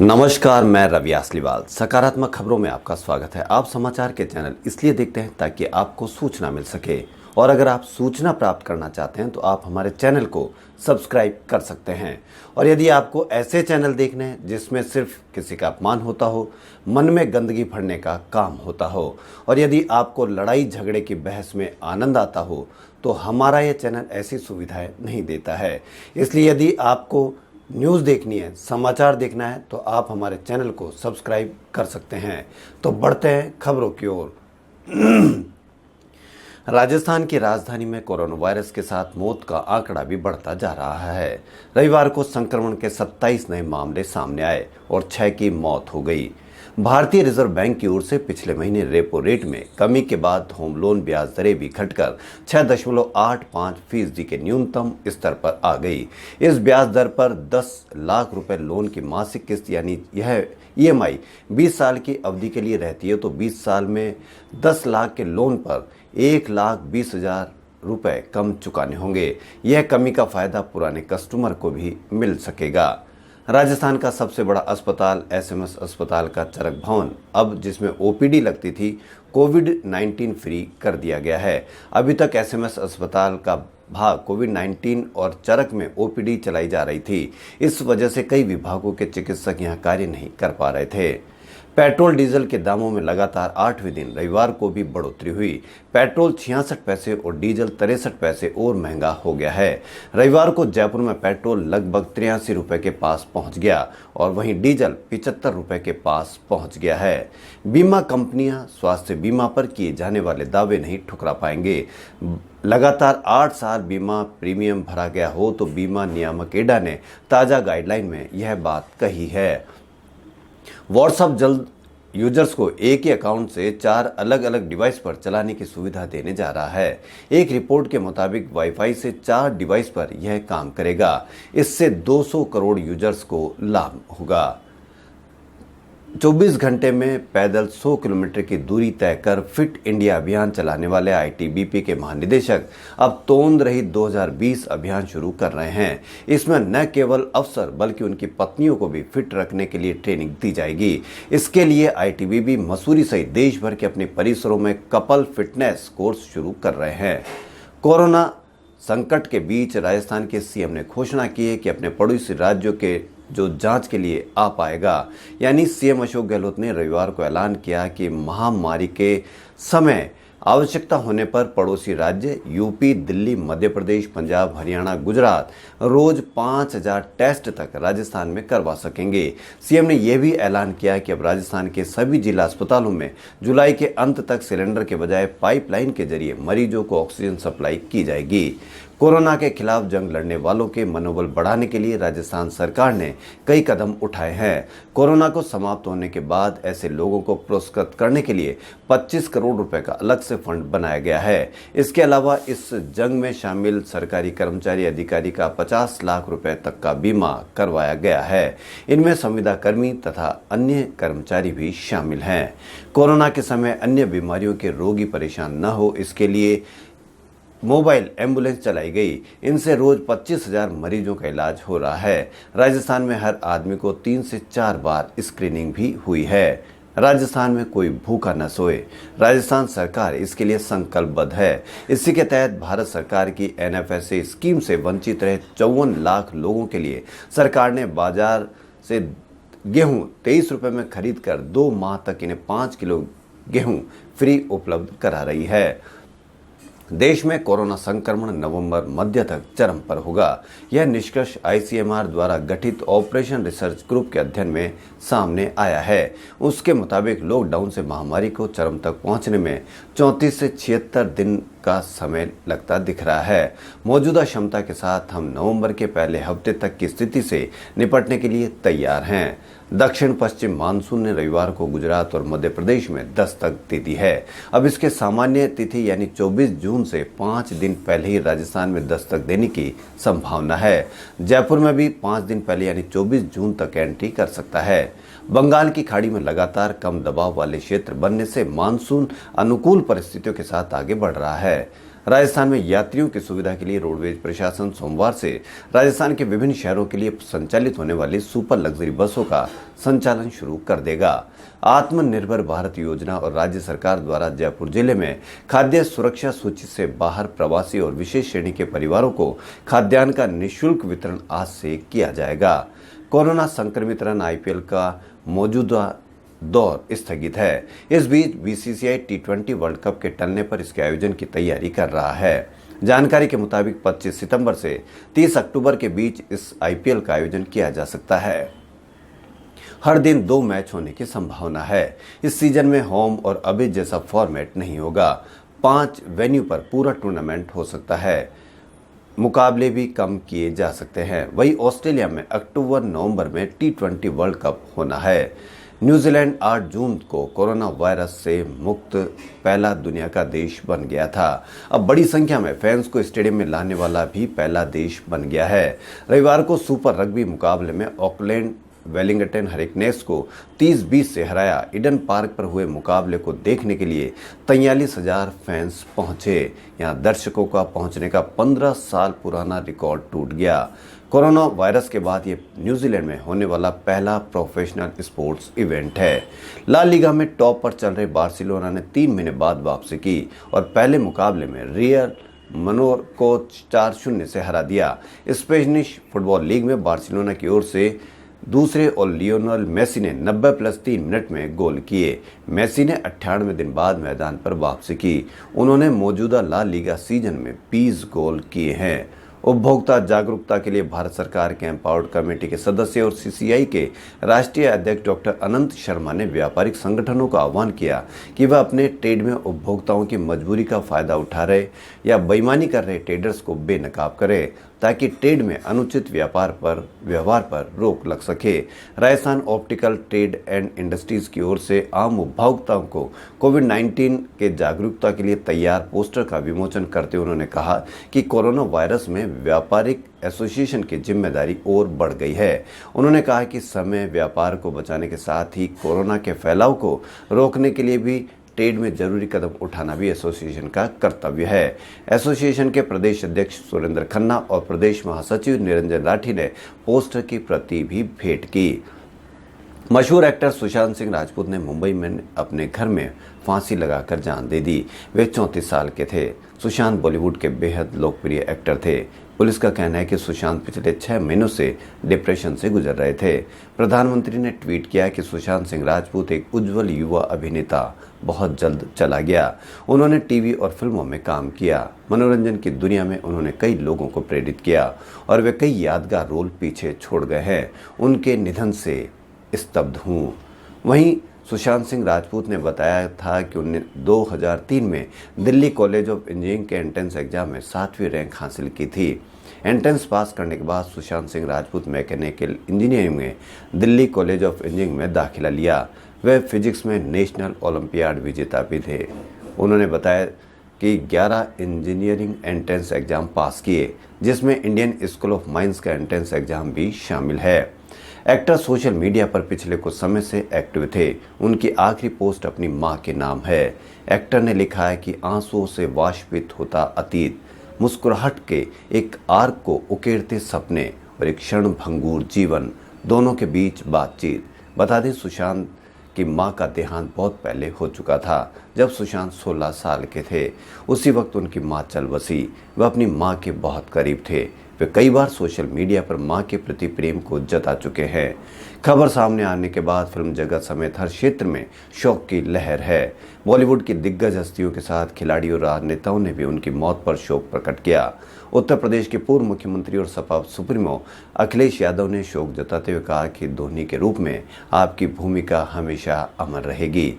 नमस्कार, मैं रवि आसलीवाल। सकारात्मक खबरों में आपका स्वागत है। आप समाचार के चैनल इसलिए देखते हैं ताकि आपको सूचना मिल सके, और अगर आप सूचना प्राप्त करना चाहते हैं तो आप हमारे चैनल को सब्सक्राइब कर सकते हैं। और यदि आपको ऐसे चैनल देखने हैं जिसमें सिर्फ किसी का अपमान होता हो, मन में गंदगी भरने का काम होता हो, और यदि आपको लड़ाई झगड़े की बहस में आनंद आता हो, तो हमारा यह चैनल ऐसी सुविधाएं नहीं देता है। इसलिए यदि आपको न्यूज़ देखनी है, समाचार देखना है, तो आप हमारे चैनल को सब्सक्राइब कर सकते हैं। तो बढ़ते हैं खबरों की ओर। राजस्थान की राजधानी में कोरोना वायरस के साथ मौत का आंकड़ा भी बढ़ता जा रहा है। रविवार को संक्रमण के 27 नए मामले सामने आए और 6 की मौत हो गई। भारतीय रिजर्व बैंक की ओर से पिछले महीने रेपो रेट में कमी के बाद होम लोन ब्याज दरें भी घटकर 6.85% के न्यूनतम स्तर पर आ गई। इस ब्याज दर पर 10 लाख रुपए लोन की मासिक किस्त यानी यह EMI 20 साल की अवधि के लिए रहती है, तो 20 साल में 10 लाख के लोन पर 1,20,000 रुपए कम चुकाने होंगे। यह कमी का फायदा पुराने कस्टमर को भी मिल सकेगा। राजस्थान का सबसे बड़ा अस्पताल SMS अस्पताल का चरक भवन, अब जिसमें OPD लगती थी, कोविड-19 फ्री कर दिया गया है। अभी तक SMS अस्पताल का भाग कोविड-19 और चरक में OPD चलाई जा रही थी। इस वजह से कई विभागों के चिकित्सक यहां कार्य नहीं कर पा रहे थे। पेट्रोल डीजल के दामों में लगातार 8वें दिन रविवार को भी बढ़ोतरी हुई। पेट्रोल 66 पैसे और डीजल 63 पैसे और महंगा हो गया है। रविवार को जयपुर में पेट्रोल लगभग 83 रुपए के पास पहुंच गया और वहीं डीजल 75 रुपए के पास पहुंच गया है। बीमा कंपनियां स्वास्थ्य बीमा पर किए जाने वाले दावे नहीं ठुकरा पाएंगे। लगातार 8 साल बीमा प्रीमियम भरा गया हो तो बीमा नियामक एडा ने ताज़ा गाइडलाइन में यह बात कही है। व्हाट्सएप जल्द यूजर्स को एक ही अकाउंट से 4 अलग अलग डिवाइस पर चलाने की सुविधा देने जा रहा है। एक रिपोर्ट के मुताबिक वाईफाई से 4 डिवाइस पर यह काम करेगा। इससे 200 करोड़ यूजर्स को लाभ होगा। 24 घंटे में पैदल 100 किलोमीटर की दूरी तय कर फिट इंडिया अभियान चलाने वाले ITBP के महानिदेशक अब तोंद रहित 2020 अभियान शुरू कर रहे हैं। इसमें न केवल अफसर बल्कि उनकी पत्नियों को भी फिट रखने के लिए ट्रेनिंग दी जाएगी। इसके लिए ITBP मसूरी सहित देश भर के अपने परिसरों में कपल फिटनेस कोर्स शुरू कर रहे हैं। कोरोना संकट के बीच राजस्थान के CM ने घोषणा की है कि अपने पड़ोसी राज्यों के जो जांच के लिए आ पाएगा। यानी CM अशोक गहलोत ने रविवार को ऐलान किया कि महामारी के समय आवश्यकता होने पर पड़ोसी राज्य UP, दिल्ली, मध्य प्रदेश, पंजाब, हरियाणा, गुजरात रोज 5,000 टेस्ट तक राजस्थान में करवा सकेंगे। CM ने यह भी ऐलान किया कि अब राजस्थान के सभी जिला अस्पतालों में जुलाई के अंत तक सिलेंडर के बजाय पाइपलाइन के जरिए मरीजों को ऑक्सीजन सप्लाई की जाएगी। कोरोना के खिलाफ जंग लड़ने वालों के मनोबल बढ़ाने के लिए राजस्थान सरकार ने कई कदम उठाए हैं। कोरोना को समाप्त होने के बाद ऐसे लोगों को पुरस्कृत करने के लिए 25 करोड़ रुपए का अलग से फंड बनाया गया है। इसके अलावा इस जंग में शामिल सरकारी कर्मचारी अधिकारी का 50 लाख रुपए तक का बीमा करवाया गया है। इनमें संविदा कर्मी तथा अन्य कर्मचारी भी शामिल हैं। कोरोना के समय अन्य बीमारियों के रोगी परेशान न हो, इसके लिए मोबाइल एम्बुलेंस चलाई गई। इनसे रोज 25,000 मरीजों का इलाज हो रहा है। राजस्थान में हर आदमी को 3 से 4 बार स्क्रीनिंग भी हुई है। राजस्थान में कोई भूखा न सोए, राजस्थान सरकार इसके लिए संकल्पबद्ध है। इसी के तहत भारत सरकार की NFSA स्कीम से वंचित रहे 54 लाख लोगों के लिए सरकार ने बाजार से गेहूं 23 रुपए में खरीद कर 2 माह तक इन्हें 5 किलो गेहूं फ्री उपलब्ध करा रही है। देश में कोरोना संक्रमण नवंबर मध्य तक चरम पर होगा। यह निष्कर्ष ICMR द्वारा गठित ऑपरेशन रिसर्च ग्रुप के अध्ययन में सामने आया है। उसके मुताबिक लॉकडाउन से महामारी को चरम तक पहुंचने में 34 से 76 दिन का समय लगता दिख रहा है। मौजूदा क्षमता के साथ हम नवंबर के पहले हफ्ते तक की स्थिति से निपटने के लिए तैयार हैं। दक्षिण पश्चिम मानसून ने रविवार को गुजरात और मध्य प्रदेश में दस्तक दे दी है। अब इसके सामान्य तिथि यानी 24 जून से 5 दिन पहले ही राजस्थान में दस्तक देने की संभावना है। जयपुर में भी 5 दिन पहले यानी 24 जून तक एंट्री कर सकता है। बंगाल की खाड़ी में लगातार कम दबाव वाले क्षेत्र बनने से मानसून अनुकूल परिस्थितियों के साथ आगे बढ़ रहा है। राजस्थान में यात्रियों की सुविधा के लिए रोडवेज प्रशासन सोमवार से राजस्थान के विभिन्न शहरों के लिए संचालित होने वाली सुपर लग्जरी बसों का संचालन शुरू कर देगा। आत्मनिर्भर भारत योजना और राज्य सरकार द्वारा जयपुर जिले में खाद्य सुरक्षा सूची से बाहर प्रवासी और विशेष श्रेणी के परिवारों को खाद्यान्न का निःशुल्क वितरण आज से किया जाएगा। कोरोना संक्रमित रन आईपीएल का मौजूदा दौर स्थगित है। इस बीच बीसीसीआई टी20 वर्ल्ड कप के टलने पर इसके आयोजन की तैयारी कर रहा है। जानकारी के मुताबिक 25 सितंबर से 30 अक्टूबर के बीच इस आईपीएल का आयोजन किया जा सकता है। हर दिन 2 मैच होने की संभावना है। इस सीजन में होम और अवे जैसा फॉर्मेट नहीं होगा। 5 वेन्यू पर पूरा टूर्नामेंट हो सकता है। मुकाबले भी कम किए जा सकते हैं। वहीं ऑस्ट्रेलिया में अक्टूबर-नवंबर में टी20 वर्ल्ड कप होना है। न्यूजीलैंड 8 जून को कोरोना वायरस से मुक्त पहला दुनिया का देश बन गया था। अब बड़ी संख्या में फैंस को स्टेडियम में लाने वाला भी पहला देश बन गया है। रविवार को सुपर रग्बी मुकाबले में ऑकलैंड वेलिंगटन हरिकेन्स को 30-20 से हराया। ईडन पार्क पर हुए मुकाबले को देखने के लिए 43,000 फैंस पहुंचे। यहां दर्शकों का पहुंचने का 15 साल पुराना रिकॉर्ड टूट गया। कोरोना वायरस के बाद ये न्यूजीलैंड में होने वाला पहला प्रोफेशनल स्पोर्ट्स इवेंट है। ला लीगा में टॉप पर चल रहे बार्सिलोना ने 3 महीने बाद वापसी की और पहले मुकाबले में रियल मनोर को 4-0 से हरा दिया। स्पेनिश फुटबॉल लीग में बार्सिलोना की ओर से दूसरे और लियोनेल मेसी ने 90+3 मिनट में गोल किए। मेसी ने 98 दिन बाद मैदान पर वापसी की। उन्होंने मौजूदा ला लीगा सीजन में 20 गोल किए हैं। उपभोक्ता जागरूकता के लिए भारत सरकार के एम्पावर्ड कमेटी के सदस्य और सीसीआई के राष्ट्रीय अध्यक्ष डॉक्टर अनंत शर्मा ने व्यापारिक संगठनों का आह्वान किया कि वह अपने ट्रेड में उपभोक्ताओं की मजबूरी का फायदा उठा रहे या बेईमानी कर रहे ट्रेडर्स को बेनकाब करे, ताकि ट्रेड में अनुचित व्यवहार पर रोक लग सके। Rajasthan optical trade and industries की ओर से आम उपभोक्ताओं को कोविड-19 के जागरूकता के लिए तैयार पोस्टर का विमोचन करते हुए उन्होंने कहा कि कोरोना वायरस में व्यापारिक एसोसिएशन की जिम्मेदारी और बढ़ गई है। उन्होंने कहा कि समय व्यापार को बचाने के साथ ही कोरोना के फैलाव को रोकने के लिए भी ट्रेड में जरूरी कदम उठाना भी एसोसिएशन का कर्तव्य है। एसोसिएशन के प्रदेश अध्यक्ष सुरेंद्र खन्ना और प्रदेश महासचिव निरंजन राठी ने पोस्टर की प्रति भी भेंट की। मशहूर एक्टर सुशांत सिंह राजपूत ने मुंबई में अपने घर में फांसी लगाकर जान दे दी। वे 34 साल के थे। सुशांत बॉलीवुड के बेहद लोकप्रिय एक्टर थे। पुलिस का कहना है कि सुशांत पिछले 6 महीनों से डिप्रेशन से गुजर रहे थे। प्रधानमंत्री ने ट्वीट किया कि सुशांत सिंह राजपूत एक उज्जवल युवा अभिनेता बहुत जल्द चला गया। उन्होंने टीवी और फिल्मों में काम किया। मनोरंजन की दुनिया में उन्होंने कई लोगों को प्रेरित किया और वे कई यादगार रोल पीछे छोड़ गए हैं। उनके निधन से स्तब्ध हूँ। वहीं सुशांत सिंह राजपूत ने बताया था कि उन्होंने 2003 में दिल्ली कॉलेज ऑफ इंजीनियरिंग के एंट्रेंस एग्जाम में 7वीं रैंक हासिल की थी। एंट्रेंस पास करने के बाद सुशांत सिंह राजपूत मैकेनिकल इंजीनियरिंग में दिल्ली कॉलेज ऑफ इंजीनियरिंग में दाखिला लिया। वह फिजिक्स में नेशनल ओलंपियाड विजेता भी थे। उन्होंने बताया कि 11 इंजीनियरिंग एंट्रेंस एग्जाम पास किए, जिसमें इंडियन स्कूल ऑफ माइंस का एंट्रेंस एग्जाम भी शामिल है। एक्टर सोशल मीडिया पर पिछले कुछ समय से एक्टिव थे। उनकी आखिरी पोस्ट अपनी मां के नाम है। एक्टर ने लिखा है कि आंसुओं से वाष्पित होता अतीत, मुस्कुराहट के एक आर्क को उकेरते सपने और एक क्षण भंगुर जीवन, दोनों के बीच बातचीत। बता दें, सुशांत की मां का देहांत बहुत पहले हो चुका था। जब सुशांत 16 साल के थे, उसी वक्त उनकी मां चल बसी। वह अपनी मां के बहुत करीब थे। वे कई बार सोशल मीडिया पर मां के प्रति प्रेम को जता चुके हैं। खबर सामने आने के बाद फिल्म जगत समेत हर क्षेत्र में शोक की लहर है। बॉलीवुड की दिग्गज हस्तियों के साथ खिलाड़ियों और राजनेताओं ने भी उनकी मौत पर शोक प्रकट किया। उत्तर प्रदेश के पूर्व मुख्यमंत्री और सपा सुप्रीमो अखिलेश यादव ने शोक जताते हुए कहा कि धोनी के रूप में आपकी भूमिका हमेशा अमर रहेगी।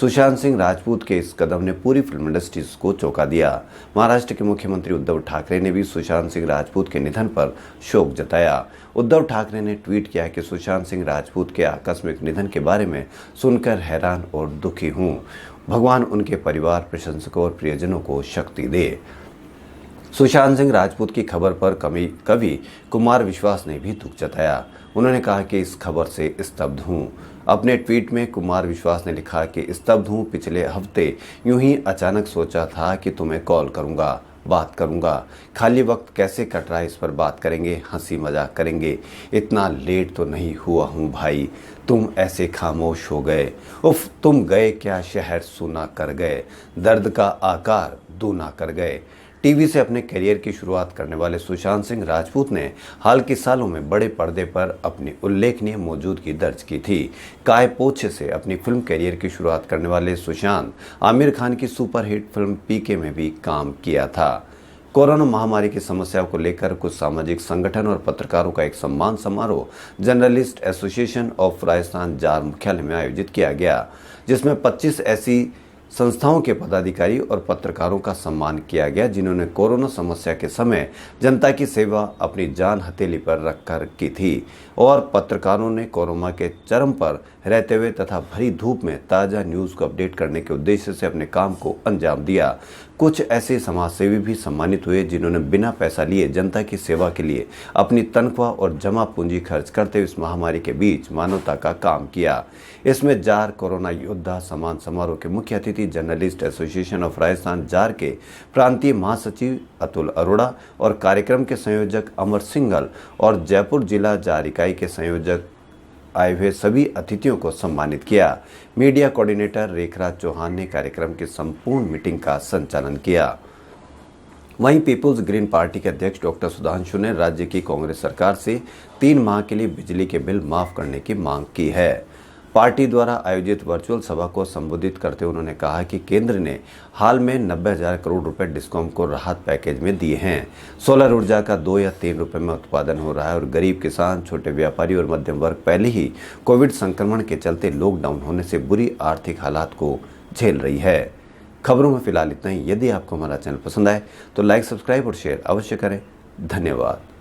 सुशांत सिंह राजपूत के इस कदम ने पूरी फिल्म इंडस्ट्री को चौंका दिया। महाराष्ट्र के मुख्यमंत्री उद्धव ठाकरे ने भी सुशांत सिंह राजपूत के निधन पर शोक जताया। उद्धव ठाकरे ने ट्वीट किया कि सुशांत सिंह राजपूत के आकस्मिक निधन के बारे में सुनकर हैरान और दुखी हूँ। भगवान उनके परिवार, प्रशंसकों और प्रियजनों को शक्ति दे। सुशांत सिंह राजपूत की खबर पर कवि कुमार विश्वास ने भी दुख जताया। उन्होंने कहा कि इस खबर से स्तब्ध हूँ। अपने ट्वीट में कुमार विश्वास ने लिखा कि स्तब्ध हूँ। पिछले हफ्ते यूं ही अचानक सोचा था कि तुम्हें कॉल करूंगा, बात करूंगा। खाली वक्त कैसे कट रहा है इस पर बात करेंगे, हंसी मजाक करेंगे। इतना लेट तो नहीं हुआ हूँ भाई, तुम ऐसे खामोश हो गए। उफ, तुम गए क्या शहर सूना कर गए, दर्द का आकार दूना कर गए। टीवी से अपने करियर की शुरुआत करने वाले सुशांत सिंह राजपूत ने हाल के सालों में बड़े पर्दे पर अपनी उल्लेखनीय मौजूदगी दर्ज की थी। काय पोछे से अपनी फिल्म करियर की शुरुआत करने वाले सुशांत आमिर खान की सुपरहिट फिल्म पीके में भी काम किया था। कोरोना महामारी की समस्याओं को लेकर कुछ सामाजिक संगठन और पत्रकारों का एक सम्मान समारोह journalist association of Rajasthan jar मुख्यालय में आयोजित किया गया, जिसमें 25 ऐसी संस्थाओं के पदाधिकारी और पत्रकारों का सम्मान किया गया जिन्होंने कोरोना समस्या के समय जनता की सेवा अपनी जान हथेली पर रखकर की थी और पत्रकारों ने कोरोना के चरम पर रहते हुए तथा भरी धूप में ताज़ा न्यूज़ को अपडेट करने के उद्देश्य से अपने काम को अंजाम दिया। कुछ ऐसे समाजसेवी भी सम्मानित हुए जिन्होंने बिना पैसा लिए जनता की सेवा के लिए अपनी तनख्वाह और जमा पूंजी खर्च करते हुए इस महामारी के बीच मानवता का काम किया। इसमें जार कोरोना योद्धा सम्मान समारोह के मुख्य अतिथि journalist association of Rajasthan jar के प्रांतीय महासचिव अतुल अरोड़ा और कार्यक्रम के संयोजक अमर सिंघल और जयपुर जिला जार इकाई के संयोजक आए हुए सभी अतिथियों को सम्मानित किया। मीडिया कोऑर्डिनेटर रेखराज चौहान ने कार्यक्रम की संपूर्ण मीटिंग का संचालन किया। वहीं पीपुल्स ग्रीन पार्टी के अध्यक्ष डॉक्टर सुधांशु ने राज्य की कांग्रेस सरकार से 3 माह के लिए बिजली के बिल माफ करने की मांग की है। पार्टी द्वारा आयोजित वर्चुअल सभा को संबोधित करते हुए उन्होंने कहा कि केंद्र ने हाल में 90,000 करोड़ रुपए डिस्कॉम को राहत पैकेज में दिए हैं। सोलर ऊर्जा का 2 या 3 रुपए में उत्पादन हो रहा है और गरीब किसान, छोटे व्यापारी और मध्यम वर्ग पहले ही कोविड संक्रमण के चलते लॉकडाउन होने से बुरी आर्थिक हालात को झेल रही है। खबरों में फिलहाल इतना ही। यदि आपको हमारा चैनल पसंद आए तो लाइक, सब्सक्राइब और शेयर अवश्य करें। धन्यवाद।